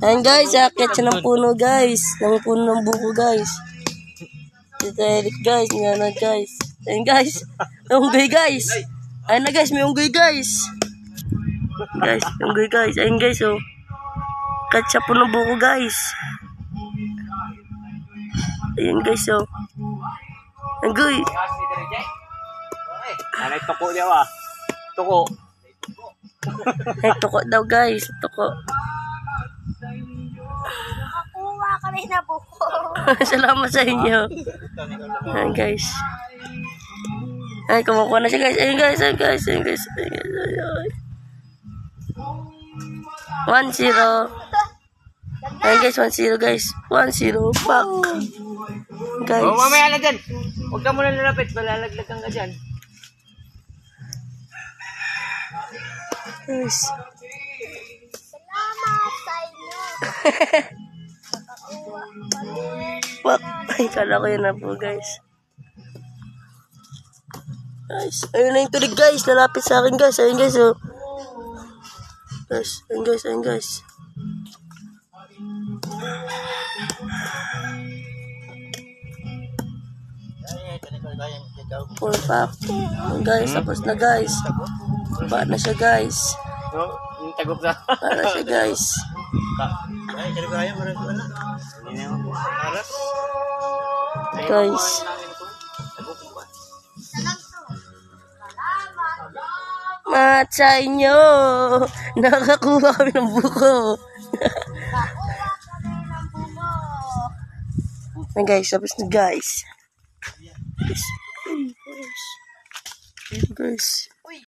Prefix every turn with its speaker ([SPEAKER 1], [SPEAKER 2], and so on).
[SPEAKER 1] Ayan guys, akit siya ng puno guys. Ng puno ng buko guys. Dito Eric guys, ngayon guys. Ayan guys, may unggoy guys. Ayan na guys, may unggoy guys. Guys, unggoy guys. Ayan guys oh. Akit siya puno ng buko guys. Ayan guys oh. Unggoy.
[SPEAKER 2] Anay toko dia ba? Toko.
[SPEAKER 1] Ay, tuko daw guys. Tuko.
[SPEAKER 3] Nakakuha kami na buko.
[SPEAKER 1] Salamat sa inyo. Ayan guys. Ay, kumukuha na siya guys. Ayan guys. Ayan guys. Ayan guys. Ayan guys. 1-0. Ayan guys. 1-0 guys. 1-0. Fuck. Guys.
[SPEAKER 2] Oh, mamaya na dyan. Huwag ka muna nalapit. Malalaglagan ka dyan.
[SPEAKER 1] Guys.
[SPEAKER 3] Salamat sa inyo.
[SPEAKER 1] Fuck. Ay, kala ko yun na po guys. Guys. Ayun na yung tulig guys. Lalapit sa akin guys. Ayun guys oh. Guys. Ayun guys. Ayun guys. Full pack. Guys, tapos na guys. Baba na siya guys.
[SPEAKER 2] No, yung tagok na.
[SPEAKER 1] Baba na siya guys. Guys. Matsay nyo. Nakakuha kami ng buko. Ayan guys, tapos na guys. Guys.